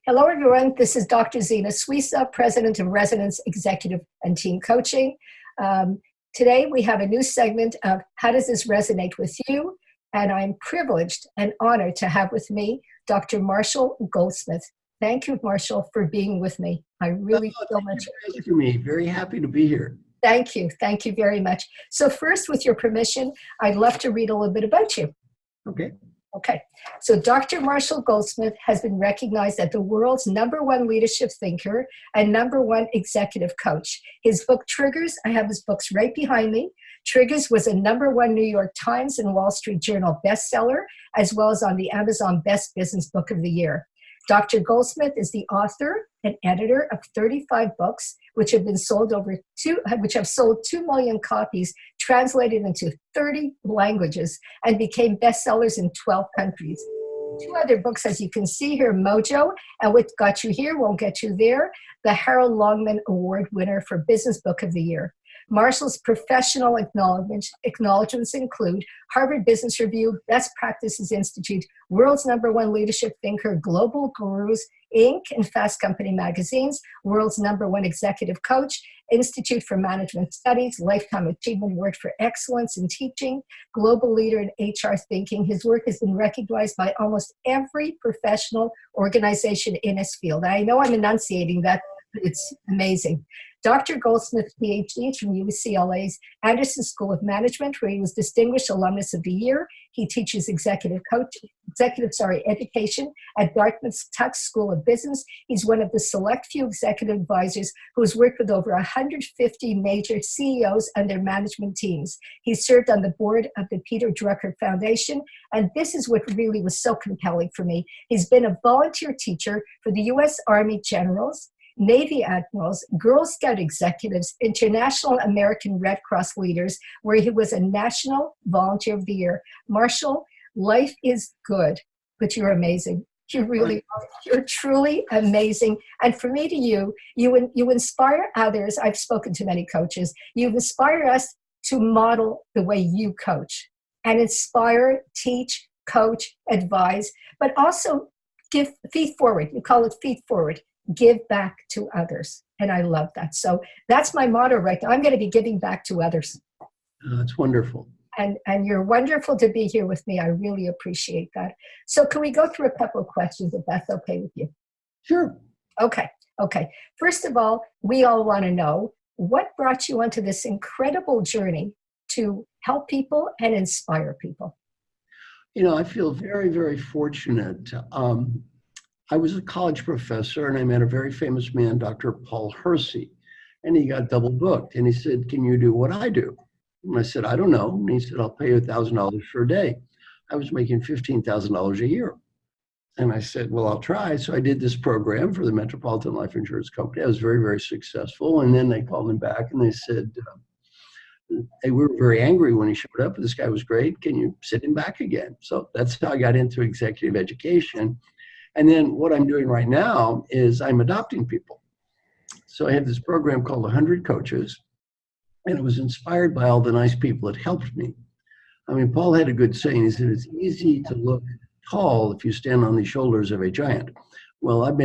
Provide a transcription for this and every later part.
Hello, everyone. This is Dr. Zena Suissa, President of Resonance Executive and Team Coaching. Today, we have a new segment of How Does This Resonate with You? And I'm privileged and honored to have with me Dr. Marshall Goldsmith. Thank you, Marshall, for being with me. I really so much. Thank you for me. Very happy to be here. Thank you. Thank you very much. So first, with your permission, I'd love to read a little bit about you. Okay. Okay, so Dr. Marshall Goldsmith has been recognized as the world's #1 leadership thinker and #1 executive coach. His book, Triggers, I have his books right behind me. Triggers was a #1 New York Times and Wall Street Journal bestseller, as well as on the Amazon Best Business Book of the Year. Dr. Goldsmith is the author and editor of 35 books, which have sold 2 million copies, translated into 30 languages, and became bestsellers in 12 countries. 2 other books, as you can see here, Mojo, and What Got You Here Won't Get You There, the Harold Longman Award winner for Business Book of the Year. Marshall's professional acknowledgements include Harvard Business Review, Best Practices Institute, World's #1 Leadership Thinker, Global Gurus, Inc., and Fast Company magazines, World's #1 Executive Coach, Institute for Management Studies, Lifetime Achievement Award for Excellence in Teaching, Global Leader in HR Thinking. His work has been recognized by almost every professional organization in his field. I know I'm enunciating that, but it's amazing. Dr. Goldsmith, PhD, from UCLA's Anderson School of Management, where he was Distinguished Alumnus of the Year. He teaches executive education at Dartmouth's Tufts School of Business. He's one of the select few executive advisors who has worked with over 150 major CEOs and their management teams. He served on the board of the Peter Drucker Foundation, and this is what really was so compelling for me. He's been a volunteer teacher for the U.S. Army generals, Navy admirals, Girl Scout executives, International American Red Cross leaders, where he was a National Volunteer of the Year. Marshall, life is good, but you're amazing. You really are. You're truly amazing. And from me to you, you inspire others. I've spoken to many coaches. You inspire us to model the way you coach and inspire, teach, coach, advise, but also feed forward. You call it feed forward. Give back to others. And I love that. So that's my motto right now. I'm going to be giving back to others. That's wonderful. And you're wonderful to be here with me. I really appreciate that. So can we go through a couple of questions, if that's okay with you? Sure. Okay. First of all, we all want to know what brought you onto this incredible journey to help people and inspire people. You know, I feel very, very fortunate. I was a college professor, and I met a very famous man, Dr. Paul Hersey, and he got double booked. And he said, "Can you do what I do?" And I said, "I don't know." And he said, "I'll pay you $1,000 for a day." I was making $15,000 a year. And I said, "Well, I'll try." So I did this program for the Metropolitan Life Insurance Company. I was very, very successful. And then they called him back and they said, they were very angry when he showed up. This guy was great. Can you sit him back again? So that's how I got into executive education. And then what I'm doing right now is I'm adopting people. So I have this program called 100 Coaches, and it was inspired by all the nice people that helped me. I mean, Paul had a good saying. He said, "It's easy to look tall if you stand on the shoulders of a giant." Well, I've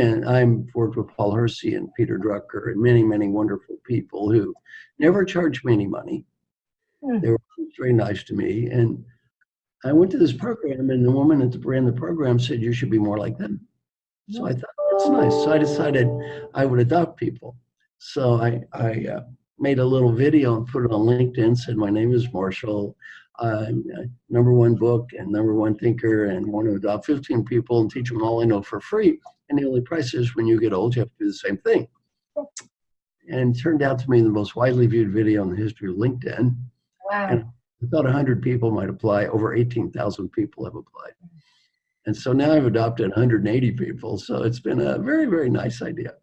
worked with Paul Hersey and Peter Drucker and many, many wonderful people who never charged me any money. They were very nice to me. And I went to this program, and the woman that ran the program said, "You should be more like them." So I thought, that's nice. So I decided I would adopt people. So I made a little video and put it on LinkedIn, said, "My name is Marshall. I'm #1 book and #1 thinker, and want to adopt 15 people and teach them all I know for free. And the only price is when you get old, you have to do the same thing." And it turned out to be the most widely viewed video in the history of LinkedIn. Wow. And I thought 100 people might apply. Over 18,000 people have applied. And so now I've adopted 180 people. So it's been a very, very nice idea.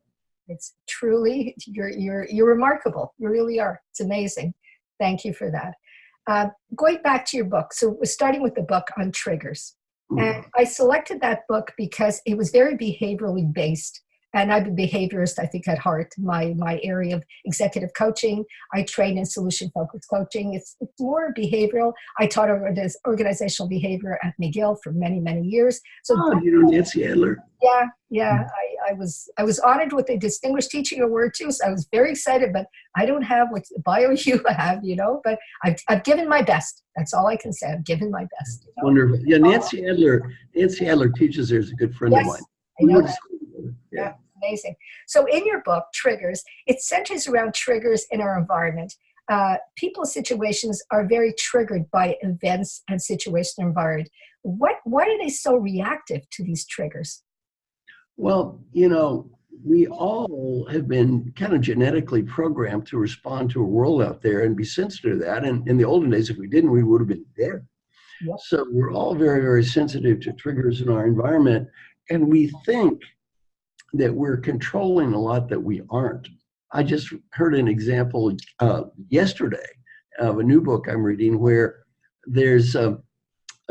It's truly, you're remarkable. You really are. It's amazing. Thank you for that. Going back to your book. So we're starting with the book on triggers. And I selected that book because it was very behaviorally based. And I'm a behaviorist, I think, at heart. My area of executive coaching, I train in solution-focused coaching. It's more behavioral. I taught organizational behavior at McGill for many, many years. So Oh, you know Nancy Adler? yeah. I was honored with a distinguished teaching award too. So I was very excited, but I don't have what bio you have, but I've given my best. That's all I can say. I've given my best. Wonderful. Yeah, Nancy Adler teaches there. Is a good friend of mine. Yes, I know that. Yeah, amazing. So in your book, Triggers, it centers around triggers in our environment. People's situations are very triggered by events and situation environment. Why are they so reactive to these triggers? Well, we all have been kind of genetically programmed to respond to a world out there and be sensitive to that. And in the olden days, if we didn't, we would have been dead. Yep. So we're all very, very sensitive to triggers in our environment. And we think that we're controlling a lot that we aren't. I just heard an example yesterday of a new book I'm reading where there's a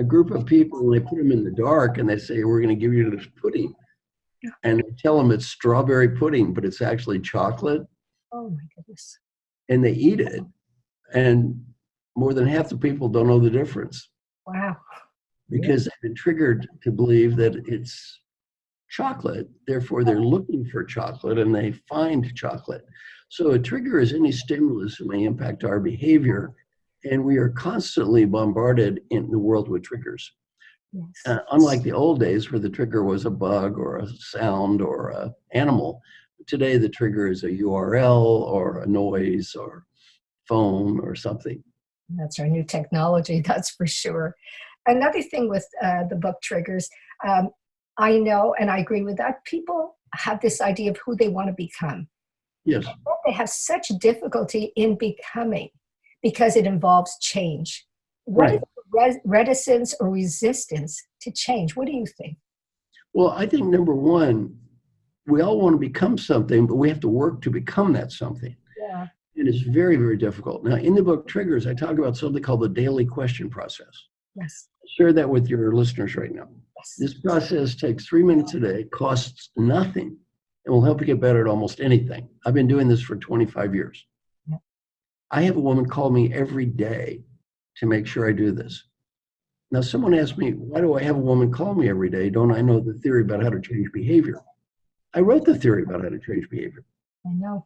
group of people and they put them in the dark and they say, we're going to give you this pudding. And they tell them it's strawberry pudding, but it's actually chocolate. Oh my goodness. And they eat it. And more than half the people don't know the difference. Wow. Because they've been triggered to believe that it's chocolate. Therefore, they're looking for chocolate and they find chocolate. So a trigger is any stimulus that may impact our behavior. And we are constantly bombarded in the world with triggers. Yes. Unlike the old days where the trigger was a bug or a sound or an animal, today the trigger is a URL or a noise or phone or something. That's our new technology, that's for sure. Another thing with the book Triggers, I know, and I agree with that, people have this idea of who they want to become. Yes. But they have such difficulty in becoming because it involves change. What is reticence or resistance to change? What do you think? Well, I think number one, we all want to become something, but we have to work to become that something. Yeah. And it's very, very difficult. Now, in the book Triggers, I talk about something called the daily question process. Yes. Share that with your listeners right now. Yes. This process takes 3 minutes a day, costs nothing, and will help you get better at almost anything. I've been doing this for 25 years. Yeah. I have a woman call me every day to make sure I do this. Now, someone asked me, why do I have a woman call me every day? Don't I know the theory about how to change behavior? I wrote the theory about how to change behavior. I know.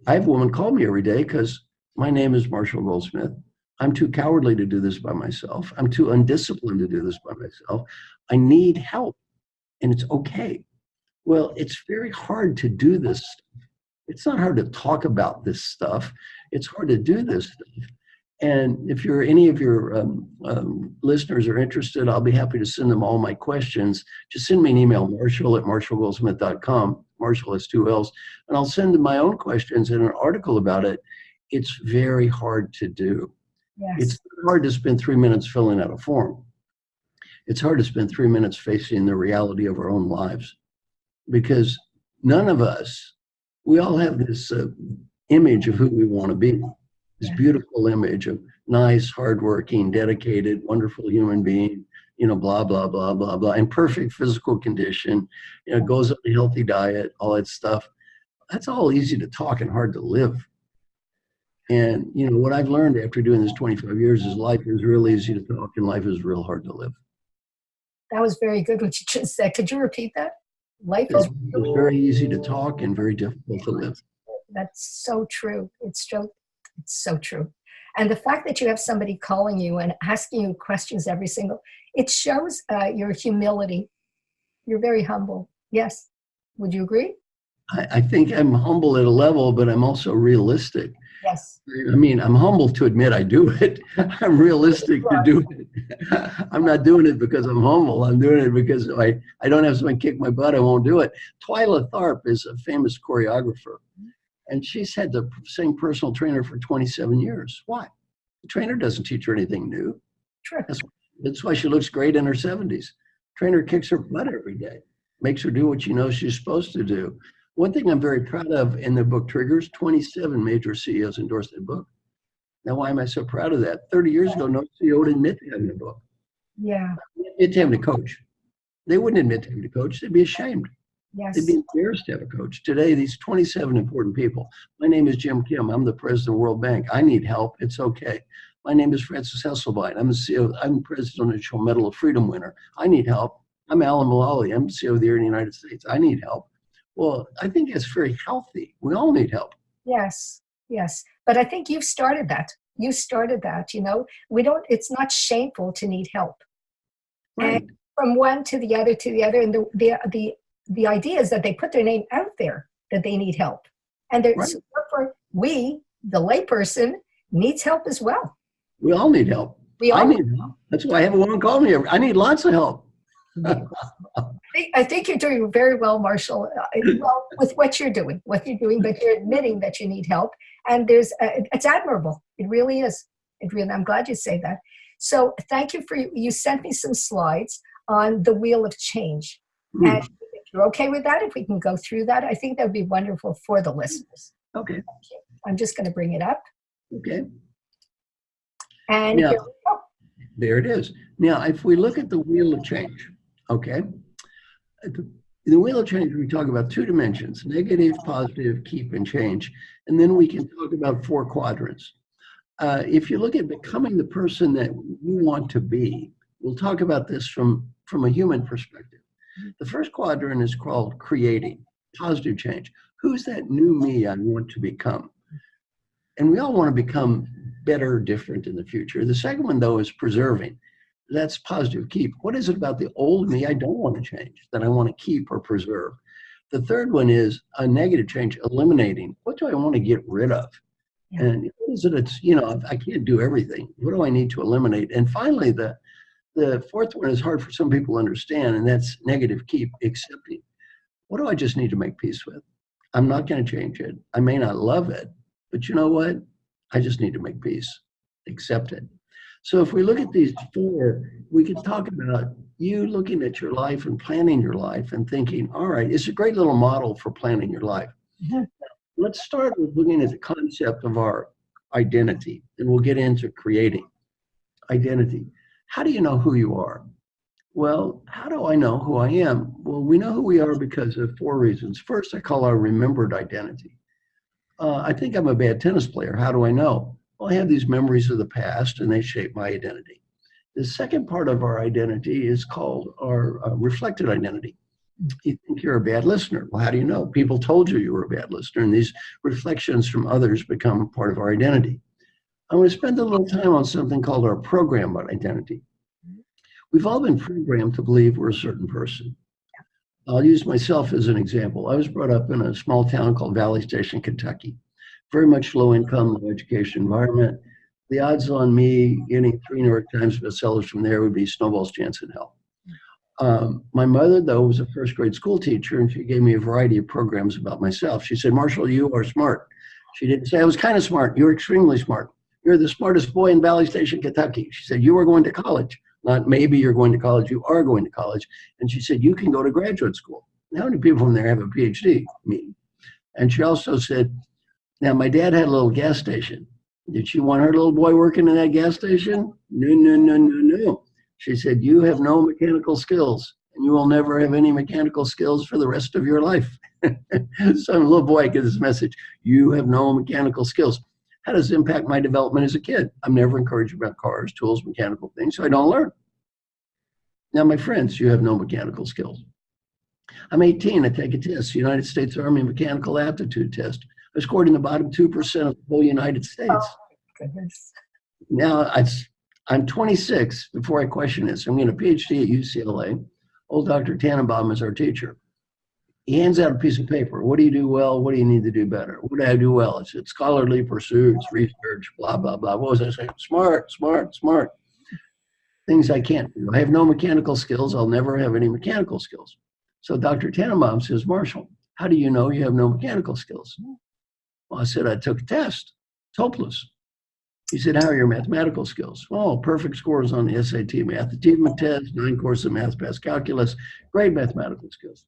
I have a woman call me every day because my name is Marshall Goldsmith. I'm too cowardly to do this by myself. I'm too undisciplined to do this by myself. I need help, and it's okay. Well, it's very hard to do this. It's not hard to talk about this stuff. It's hard to do this stuff. And if any of your listeners are interested, I'll be happy to send them all my questions. Just send me an email, marshall@marshallgoldsmith.com. Marshall has 2 L's. And I'll send them my own questions and an article about it. It's very hard to do. Yes. It's hard to spend 3 minutes filling out a form. It's hard to spend 3 minutes facing the reality of our own lives. Because none of us, we all have this image of who we want to be. This beautiful image of nice, hardworking, dedicated, wonderful human being, blah, blah, blah, blah, blah, in perfect physical condition, goes on a healthy diet, all that stuff. That's all easy to talk and hard to live. And, what I've learned after doing this 25 years is life is real easy to talk and life is real hard to live. That was very good what you just said. Could you repeat that? Life is It's very easy to talk and very difficult to live. That's so true. It's so true. And the fact that you have somebody calling you and asking you questions it shows your humility. You're very humble. Yes. Would you agree? I think I'm humble at a level, but I'm also realistic. Yes. I mean, I'm humble to admit I do it. I'm realistic to do it. I'm not doing it because I'm humble. I'm doing it because I don't have someone kick my butt. I won't do it. Twyla Tharp is a famous choreographer. And she's had the same personal trainer for 27 years. Why? The trainer doesn't teach her anything new. True. That's why she looks great in her 70s. Trainer kicks her butt every day, makes her do what she knows she's supposed to do. One thing I'm very proud of in the book Triggers, 27 major CEOs endorsed the book. Now, why am I so proud of that? 30 years ago, no CEO would admit to having a book. Yeah. Admit to having a coach. They wouldn't admit to having a coach. They'd be ashamed. They'd be embarrassed to have a coach. Today, these 27 important people. My name is Jim Kim. I'm the president of the World Bank. I need help. It's okay. My name is Francis Hesselbein. I'm the CEO. I'm Presidential Medal of Freedom winner. I need help. I'm Alan Mulally. I'm the CEO of the United States. I need help. Well, I think it's very healthy. We all need help. Yes, yes. But I think you've started that. You started that, it's not shameful to need help. Right. And from one to the other to the other. And the idea is that they put their name out there that they need help. And Right. so therefore, we, the layperson, needs help as well. We all need help. I need help. That's why I have a woman call me. I need lots of help. I think you're doing very well, Marshall, with what you're doing, but you're admitting that you need help. And it's admirable. It really is. I'm glad you say that. So thank you you sent me some slides on the wheel of change. And if you're okay with that, if we can go through that, I think that would be wonderful for the listeners. Okay. I'm just going to bring it up. Okay. And now, here we go. There it is. Now, if we look at the wheel of change, okay, the wheel of change, we talk about two dimensions: negative, positive, keep, and change. And then we can talk about 4 quadrants. If you look at becoming the person that you want to be, we'll talk about this from a human perspective. The first quadrant is called creating, positive change. Who's that new me I want to become? And we all want to become better, different in the future. The second one, though, is preserving. That's positive keep. What is it about the old me I don't want to change, that I want to keep or preserve? The third one is a negative change, eliminating. What do I want to get rid of? Yeah. And what is it? It's, I can't do everything. What do I need to eliminate? And finally, the fourth one is hard for some people to understand, and that's negative keep, accepting. What do I just need to make peace with? I'm not going to change it. I may not love it, but you know what? I just need to make peace, accept it. So if we look at these 4, we can talk about you looking at your life and planning your life and thinking, all right, it's a great little model for planning your life. Mm-hmm. Let's start with looking at the concept of our identity, and we'll get into creating identity. How do you know who you are? Well, how do I know who I am? Well, we know who we are because of 4 reasons. First, I call our remembered identity. I think I'm a bad tennis player. How do I know? Well, I have these memories of the past, and they shape my identity. The second part of our identity is called our reflected identity. You think you're a bad listener. Well, how do you know? People told you were a bad listener, and these reflections from others become part of our identity. I want to spend a little time on something called our program identity. We've all been programmed to believe we're a certain person. I'll use myself as an example. I was brought up in a small town called Valley Station, Kentucky. Very much low income, low education environment. The odds on me getting 3 New York Times bestsellers from there would be snowball's chance in hell. My mother, though, was a first grade school teacher, and she gave me a variety of programs about myself. She said, Marshall, you are smart. She didn't say I was kind of smart. You're extremely smart. You're the smartest boy in Valley Station, Kentucky. She said, you are going to college. Not maybe you're going to college, you are going to college. And she said, you can go to graduate school. And how many people from there have a PhD? Me. And she also said, now my dad had a little gas station. Did she want her little boy working in that gas station? No. She said, you have no mechanical skills, and you will never have any mechanical skills for the rest of your life. Some little boy gets this message, you have no mechanical skills. How does it impact my development as a kid? I'm never encouraged about cars, tools, mechanical things, so I don't learn. Now, my friends, you have no mechanical skills. I'm 18, I take a test, United States Army Mechanical Aptitude Test. I scored in the bottom 2% of the whole United States. Oh, goodness. Now, I'm 26 before I question this. I'm getting a PhD at UCLA. Old Dr. Tannenbaum is our teacher. He hands out a piece of paper. What do you do well? What do you need to do better? What do I do well? It's scholarly pursuits, research, blah, blah, blah. What was I saying? Smart. Things I can't do. I have no mechanical skills. I'll never have any mechanical skills. So Dr. Tannenbaum says, Marshall, how do you know you have no mechanical skills? Well, I said, I took a test. It's hopeless. He said, how are your mathematical skills? Oh, perfect scores on the SAT math achievement test, 9 courses of math, past calculus, great mathematical skills.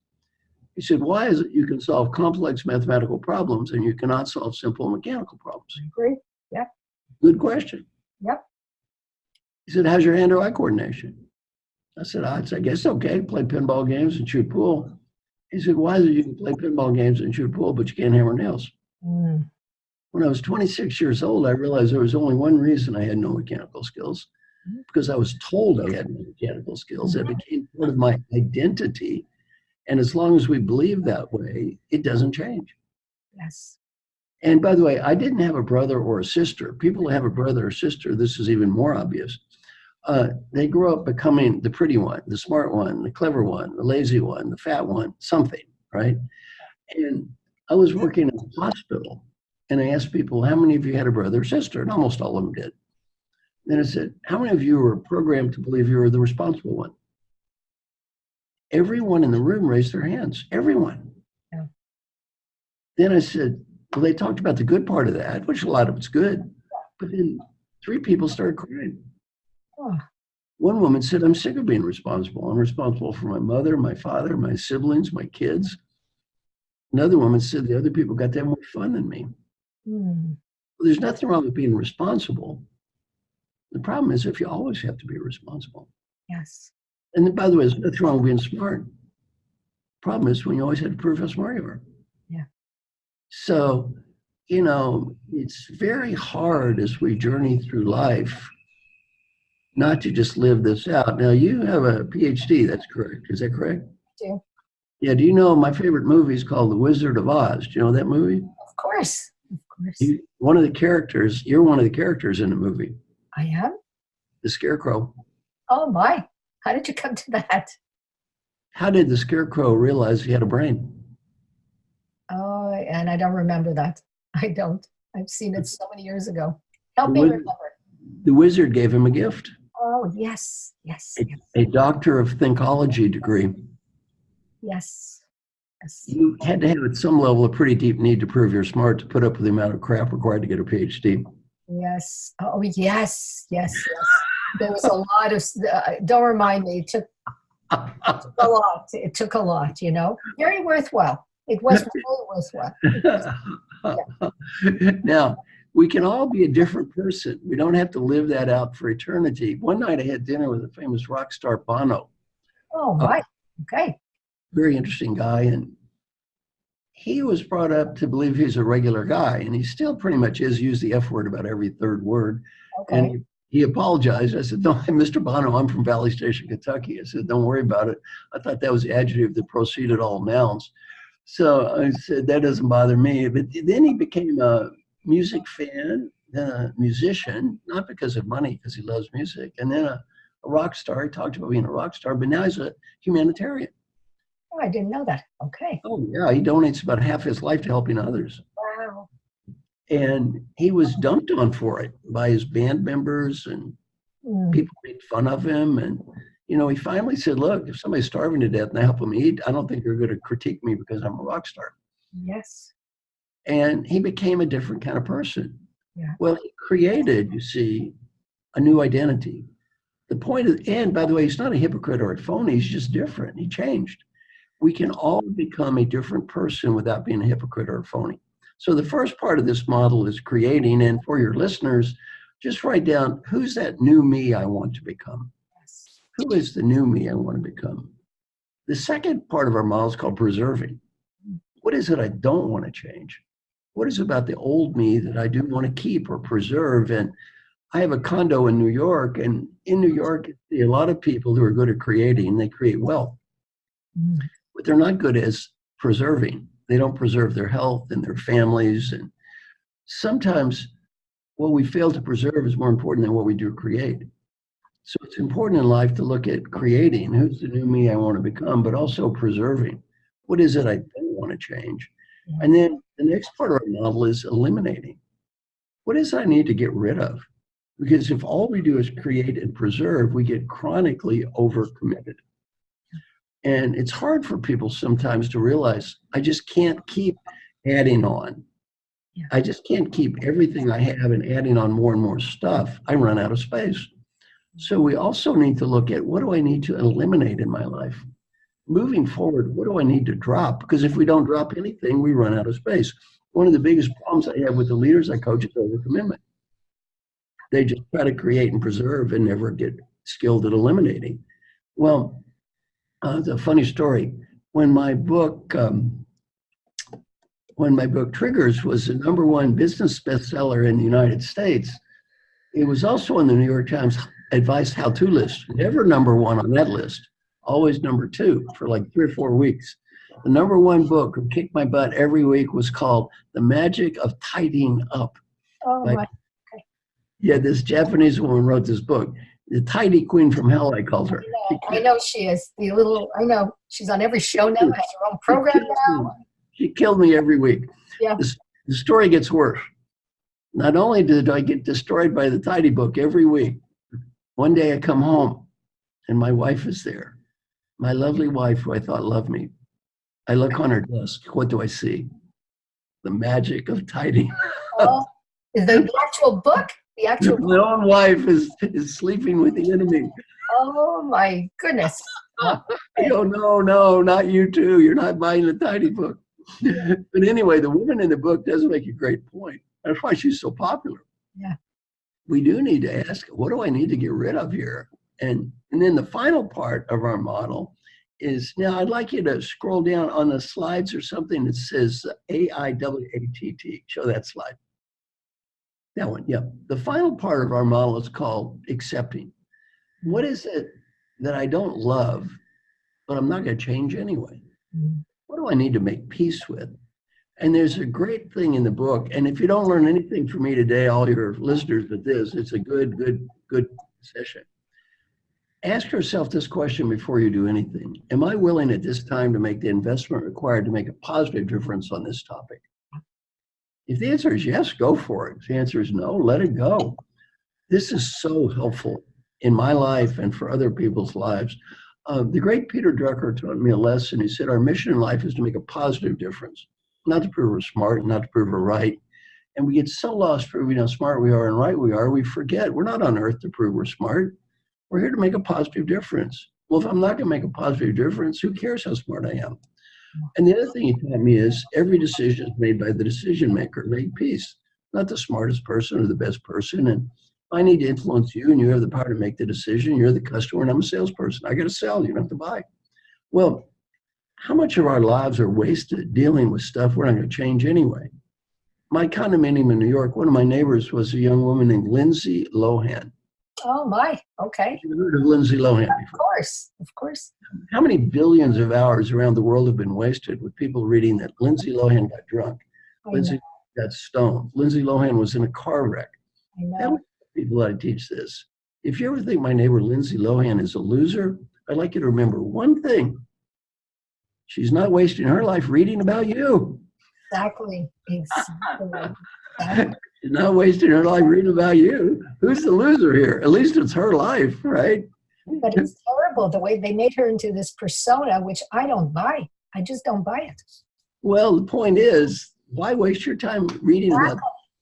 He said, why is it you can solve complex mathematical problems and you cannot solve simple mechanical problems? I agree. Yep. Good question. Yep. He said, how's your hand-eye coordination? I said, I guess okay. Play pinball games and shoot pool. He said, why is it you can play pinball games and shoot pool, but you can't hammer nails? Mm. When I was 26 years old, I realized there was only one reason I had no mechanical skills, because I was told I had no mechanical skills. It became part of my identity. And as long as we believe that way, it doesn't change. Yes. And by the way, I didn't have a brother or a sister. People who have a brother or sister, this is even more obvious. They grow up becoming the pretty one, the smart one, the clever one, the lazy one, the fat one, something, right? And I was working in a hospital, and I asked people, how many of you had a brother or sister? And almost all of them did. Then I said, how many of you were programmed to believe you were the responsible one? Everyone in the room raised their hands, everyone. Yeah. Then I said, well, they talked about the good part of that, which a lot of it's good, but then 3 people started crying. Oh. One woman said, I'm sick of being responsible. I'm responsible for my mother, my father, my siblings, my kids. Another woman said the other people got to have more fun than me. Mm. Well, there's nothing wrong with being responsible. The problem is if you always have to be responsible. Yes. And then, by the way, there's nothing wrong with being smart. Problem is when you always have to prove how smart you are. Yeah. So, it's very hard as we journey through life not to just live this out. Now, you have a PhD, that's correct. Is that correct? I do. Yeah, do you know my favorite movie is called The Wizard of Oz? Do you know that movie? Of course. Of course. You're one of the characters in the movie, I am? the Scarecrow. Oh, my. How did you come to that? How did the Scarecrow realize he had a brain? Oh, and I don't remember that. I don't. I've seen it so many years ago. Help The me wizard, remember. the wizard gave him a gift, Oh, yes. Yes. Yes. a doctor of thinkology degree. Yes. Yes. You had to have at some level a pretty deep need to prove you're smart to put up with the amount of crap required to get a PhD. Yes. Oh, yes. Yes. Yes. There was a lot of, don't remind me, it took a lot. It took a lot, Very worthwhile. It was really worthwhile. Yeah. Now, we can all be a different person. We don't have to live that out for eternity. One night I had dinner with a famous rock star, Bono. Oh, my. Okay. Very interesting guy. And he was brought up to believe he's a regular guy. And he still pretty much is, used the F word about every third word. Okay. And he apologized. I said, no, Mr. Bono, I'm from Valley Station, Kentucky. I said, don't worry about it. I thought that was the adjective that preceded all nouns. So I said, that doesn't bother me. But then he became a music fan, then a musician, not because of money, because he loves music, and then a rock star. He talked about being a rock star, but now he's a humanitarian. Oh, I didn't know that. Okay. Oh, yeah. He donates about half his life to helping others. Wow. And he was dumped on for it by his band members, and people made fun of him. And, he finally said, look, if somebody's starving to death and I help them eat, I don't think they're going to critique me because I'm a rock star. Yes. And he became a different kind of person. Yeah. Well, he created, you see, a new identity. The point of, and by the way, he's not a hypocrite or a phony, he's just different. He changed. We can all become a different person without being a hypocrite or a phony. So the first part of this model is creating, and for your listeners, just write down, who's that new me I want to become? Yes. Who is the new me I want to become? The second part of our model is called preserving. What is it I don't want to change? What is it about the old me that I do want to keep or preserve? And I have a condo in New York, and in New York, a lot of people who are good at creating, they create wealth. But they're not good at preserving. They don't preserve their health and their families. And sometimes what we fail to preserve is more important than what we do create. So it's important in life to look at creating, who's the new me I want to become, but also preserving. What is it I don't want to change? And then the next part of our model is eliminating. What is it I need to get rid of? Because if all we do is create and preserve, we get chronically overcommitted. And it's hard for people sometimes to realize, I just can't keep adding on. I just can't keep everything I have and adding on more and more stuff. I run out of space. So we also need to look at, what do I need to eliminate in my life? Moving forward, what do I need to drop? Because if we don't drop anything, we run out of space. One of the biggest problems I have with the leaders I coach is overcommitment. They just try to create and preserve and never get skilled at eliminating. Well, it's a funny story. when my book Triggers was the #1 business bestseller in the United States, it was also on the New York Times advice how-to list. Never #1 on that list, always #2 for like 3 or 4 weeks. The #1 book that kicked my butt every week was called The Magic of Tidying Up. Oh By, my. yeah, this Japanese woman wrote this book. The tidy queen from hell, I called her. I know she is. I know she's on every show now, has her own program now. She killed me every week. Yeah. The story gets worse. Not only did I get destroyed by the tidy book every week, one day I come home and my wife is there. My lovely wife, who I thought loved me. I look on her desk. What do I see? The magic of tidying. Oh, is the actual book? The actual My own wife is sleeping with the enemy. Oh my goodness. I go, no, not you too. You're not buying the tidy book. But anyway, the woman in the book does make a great point. That's why she's so popular. Yeah. We do need to ask, what do I need to get rid of here? And then the final part of our model is, now I'd like you to scroll down on the slides or something that says AIWATT. Show that slide. That one, yeah. The final part of our model is called accepting. What is it that I don't love, but I'm not going to change anyway? What do I need to make peace with? And there's a great thing in the book. And if you don't learn anything from me today, all your listeners, but this, it's a good session. Ask yourself this question before you do anything. Am I willing at this time to make the investment required to make a positive difference on this topic? If the answer is yes, go for it. If the answer is no, let it go. This is so helpful in my life and for other people's lives. The great Peter Drucker taught me a lesson. He said, our mission in life is to make a positive difference, not to prove we're smart, not to prove we're right. And we get so lost proving how smart we are and right we are, we forget we're not on earth to prove we're smart. We're here to make a positive difference. Well, if I'm not going to make a positive difference, who cares how smart I am? And the other thing he taught me is every decision is made by the decision maker. Make peace, not the smartest person or the best person. And I need to influence you, and you have the power to make the decision. You're the customer, and I'm a salesperson. I got to sell. You don't have to buy. Well, how much of our lives are wasted dealing with stuff we're not going to change anyway? My condominium in New York, one of my neighbors was a young woman named Lindsay Lohan. Oh my, okay. You heard of Lindsay Lohan before? Of course. How many billions of hours around the world have been wasted with people reading that Lindsay Lohan got drunk, Lindsay got stoned, Lindsay Lohan was in a car wreck? I know. That was people that I teach this. If you ever think my neighbor Lindsay Lohan is a loser, I'd like you to remember one thing. She's not wasting her life reading about you. Exactly. She's not wasting her life reading about you. Who's the loser here? At least it's her life, right? But it's terrible the way they made her into this persona, which I don't buy. I just don't buy it. Well, the point is, why waste your time reading about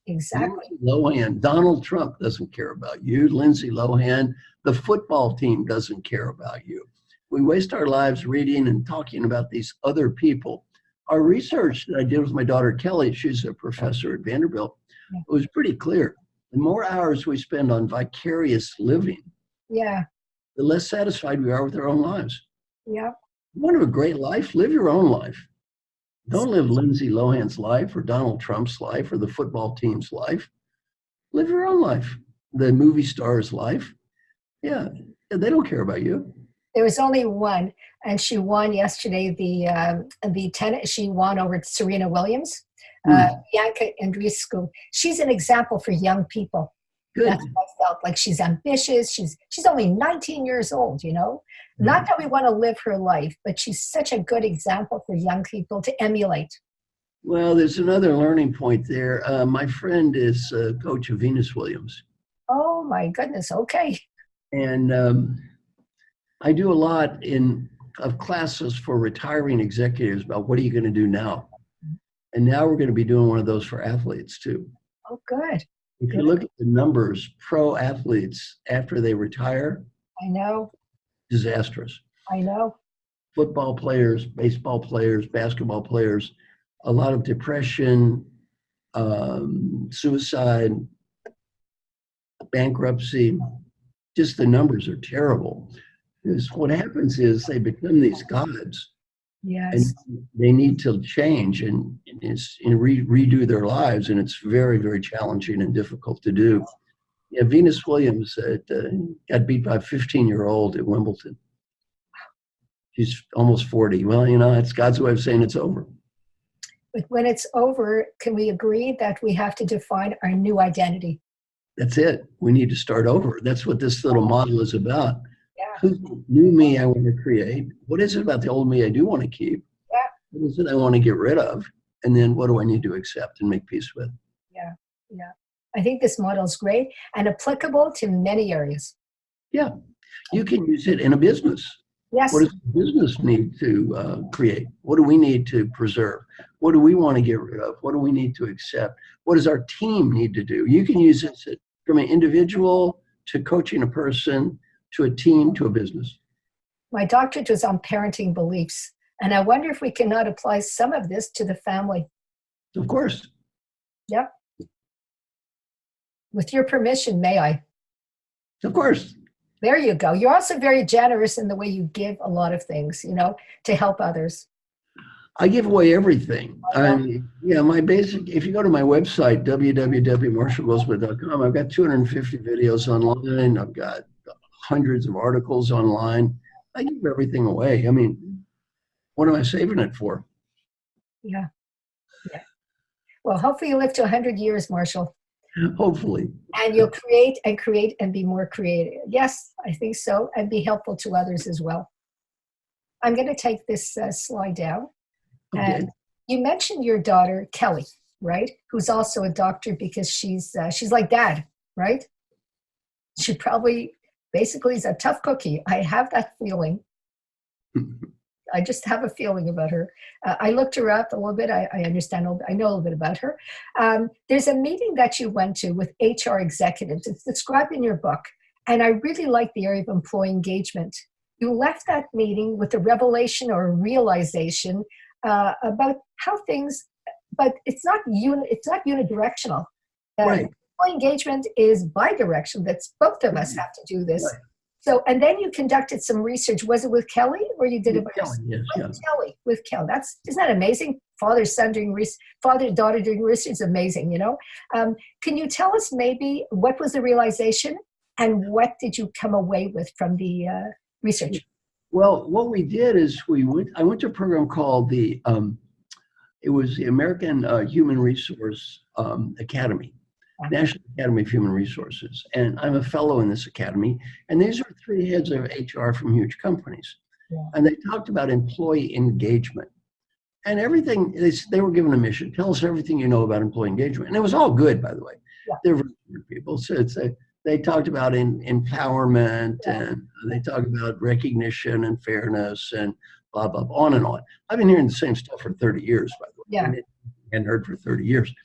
Exactly. Lindsay Lohan? Donald Trump doesn't care about you. Lindsay Lohan, the football team doesn't care about you. We waste our lives reading and talking about these other people. Our research that I did with my daughter Kelly, she's a professor at Vanderbilt, it was pretty clear. The more hours we spend on vicarious living, the less satisfied we are with our own lives. Yeah. You want to have a great life? Live your own life. Don't live Lindsay Lohan's life or Donald Trump's life or the football team's life. Live your own life. The movie star's life. Yeah, they don't care about you. There was only one, and she won yesterday the tennis. She won over Serena Williams. Bianca Andreescu. She's an example for young people. Good. That's what I felt like. She's ambitious. She's only 19 years old, you know. Not that we want to live her life, but she's such a good example for young people to emulate. Well, there's another learning point there. My friend is coach of Venus Williams. Oh my goodness. Okay. And I do a lot of classes for retiring executives about what are you going to do now? And now we're going to be doing one of those for athletes too. Oh, good. If you look at the numbers, pro athletes after they retire, I know. Disastrous. I know. Football players, baseball players, basketball players, a lot of depression, suicide, bankruptcy. Just the numbers are terrible. Because what happens is they become these gods Yes. And they need to change and redo their lives, and it's very, very challenging and difficult to do. Yeah, Venus Williams got beat by a 15-year-old at Wimbledon. She's almost 40. Well, it's God's way of saying it's over. But when it's over, can we agree that we have to define our new identity? That's it. We need to start over. That's what this little model is about. Yeah. Who's the new me I want to create? What is it about the old me I do want to keep? Yeah. What is it I want to get rid of? And then what do I need to accept and make peace with? Yeah. Yeah. I think this model is great and applicable to many areas. Yeah. You can use it in a business. Yes. What does the business need to create? What do we need to preserve? What do we want to get rid of? What do we need to accept? What does our team need to do? You can use it from an individual to coaching a person to a team to a business. My doctorate was on parenting beliefs, and I wonder if we cannot apply some of this to the family. Of course. Yep. With your permission, may I? Of course. There you go. You're also very generous in the way you give a lot of things, to help others. I give away everything. My basic, if you go to my website, www.marshallgoldsmith.com, I've got 250 videos online. I've got hundreds of articles online. I give everything away. I mean, what am I saving it for? Yeah. Yeah. Well, hopefully you live to 100 years, Marshall. Hopefully. And you'll create and be more creative. Yes, I think so. And be helpful to others as well. I'm going to take this slide down. Okay. And you mentioned your daughter, Kelly, right? Who's also a doctor because she's like Dad, right? She probably basically is a tough cookie. I have that feeling. I just have a feeling about her. I looked her up a little bit. I understand, I know a little bit about her. There's a meeting that you went to with HR executives. It's described in your book. And I really like the area of employee engagement. You left that meeting with a revelation or a realization about how things, but it's not unidirectional. Right. Employee engagement is bidirectional. That's both of us have to do this. Right. So, and then you conducted some research. Was it with Kelly or you did it by yourself? Yes, With Kelly. Isn't that amazing? Father-daughter doing research is amazing, Can you tell us maybe what was the realization and what did you come away with from the research? Well, what we did is I went to a program called it was the American Human Resource Academy. National Academy of Human Resources. And I'm a fellow in this academy. And these are three heads of HR from huge companies. Yeah. And they talked about employee engagement. And everything, they were given a mission. Tell us everything you know about employee engagement. And it was all good, by the way. Yeah. They're very good people. So they talked about empowerment, and they talked about recognition and fairness and blah, blah, blah, on and on. I've been hearing the same stuff for 30 years, by the way. Yeah. I hadn't heard for 30 years.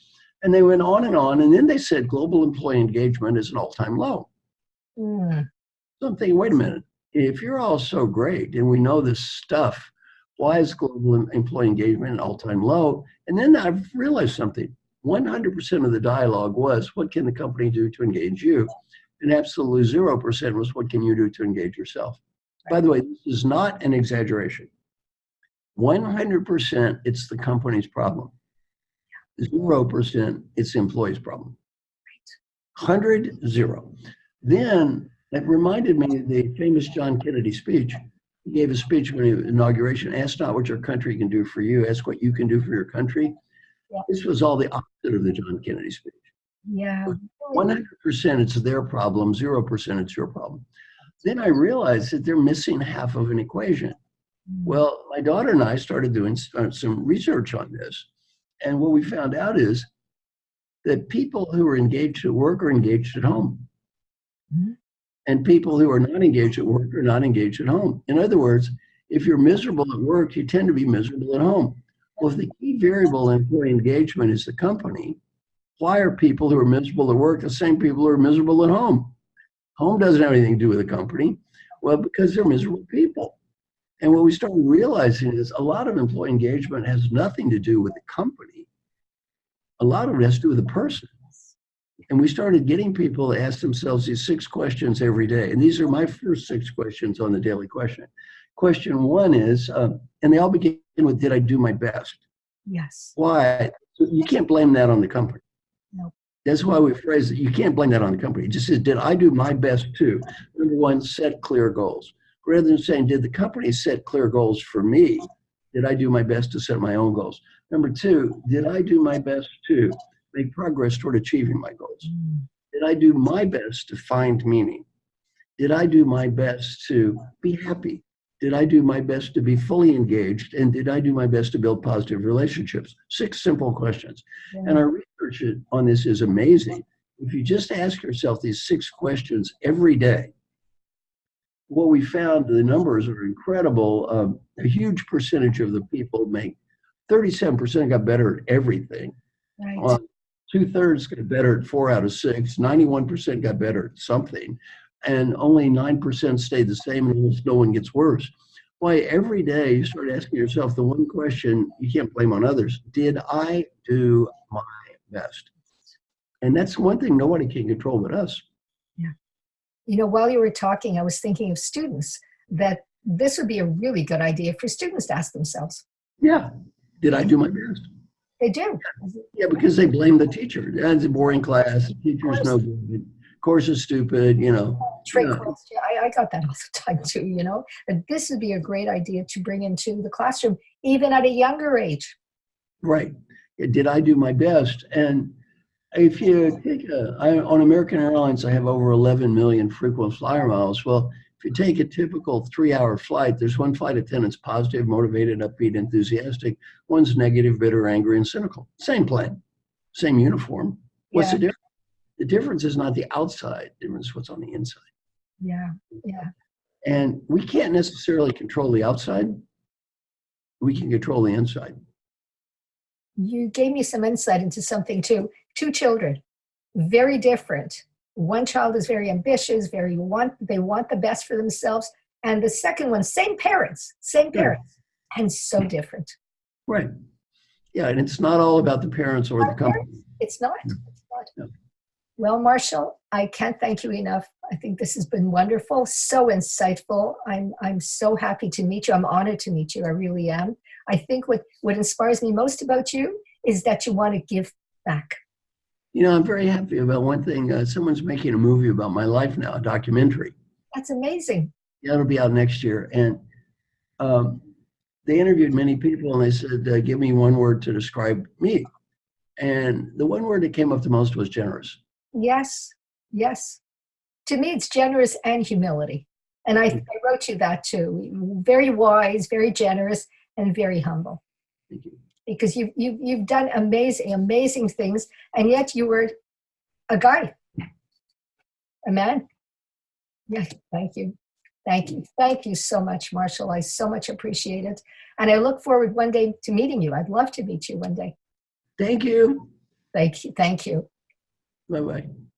And they went on, and then they said global employee engagement is an all-time low. So I'm thinking, wait a minute, if you're all so great and we know this stuff, why is global employee engagement an all-time low? And then I've realized something. 100% of the dialogue was, what can the company do to engage you? And absolutely 0% was, what can you do to engage yourself? Right. By the way, this is not an exaggeration. 100%, it's the company's problem. 0%, it's the employee's problem. 100, 0. Then it reminded me of the famous John Kennedy speech. He gave a speech when he was inauguration, ask not what your country can do for you, ask what you can do for your country. Yeah. This was all the opposite of the John Kennedy speech. Yeah. 100% it's their problem, 0% it's your problem. Then I realized that they're missing half of an equation. Well, my daughter and I started doing some research on this. And what we found out is that people who are engaged at work are engaged at home. Mm-hmm. And people who are not engaged at work are not engaged at home. In other words, if you're miserable at work, you tend to be miserable at home. Well, if the key variable in employee engagement is the company, why are people who are miserable at work the same people who are miserable at home? Home doesn't have anything to do with the company. Well, because they're miserable people. And what we started realizing is a lot of employee engagement has nothing to do with the company. A lot of it has to do with the person. And we started getting people to ask themselves these 6 questions every day. And these are my first 6 questions on the daily Question one is, and they all begin with, did I do my best? Yes. Why? So you can't blame that on the company. No. That's why we phrase it. You can't blame that on the company. It just says, did I do my best to? Number one, set clear goals. Rather than saying, did the company set clear goals for me? Did I do my best to set my own goals? Number two, did I do my best to make progress toward achieving my goals? Did I do my best to find meaning? Did I do my best to be happy? Did I do my best to be fully engaged? And did I do my best to build positive relationships? 6 simple questions. Yeah. And our research on this is amazing. If you just ask yourself these 6 questions every day, what we found, the numbers are incredible. A huge percentage of the people 37% got better at everything. Right. 2/3 got better at 4 out of 6. 91% got better at something. And only 9% stayed the same, and almost no one gets worse. Why, every day you start asking yourself the one question you can't blame on others: did I do my best? And that's one thing nobody can control but us. Yeah. You know, while you were talking, I was thinking of students, that this would be a really good idea for students to ask themselves. Yeah. Did I do my best? They do. Yeah, because they blame the teacher. That's a boring class. The teacher's no good. Course is stupid, Trick question. I got that all the time too, But this would be a great idea to bring into the classroom, even at a younger age. Right. Did I do my best? And if you take on American Airlines, I have over 11 million frequent flyer miles. Well, if you take a typical 3-hour flight, there's one flight attendant's positive, motivated, upbeat, enthusiastic. One's negative, bitter, angry, and cynical. Same plane, same uniform. What's the difference? The difference is not the outside, the difference is what's on the inside. Yeah, yeah. And we can't necessarily control the outside. We can control the inside. You gave me some insight into something too. 2 children, very different. One child is very ambitious, they want the best for themselves. And the second one, same parents, and so different. Right. Yeah, and it's not all about the parents or the company. It's not. No. Well, Marshall, I can't thank you enough. I think this has been wonderful, so insightful. I'm so happy to meet you. I'm honored to meet you. I really am. I think what inspires me most about you is that you want to give back. I'm very happy about one thing. Someone's making a movie about my life now, a documentary. That's amazing. Yeah, it'll be out next year. And they interviewed many people, and they said, give me one word to describe me. And the one word that came up the most was generous. Yes, yes. To me, it's generous and humility. And I wrote you that too. Very wise, very generous, and very humble. Thank you. Because you've done amazing things, and yet you were a guy, a man. Yeah, thank you. Thank you so much, Marshall. I so much appreciate it. And I look forward one day to meeting you. I'd love to meet you one day. Thank you. Thank you. Bye-bye.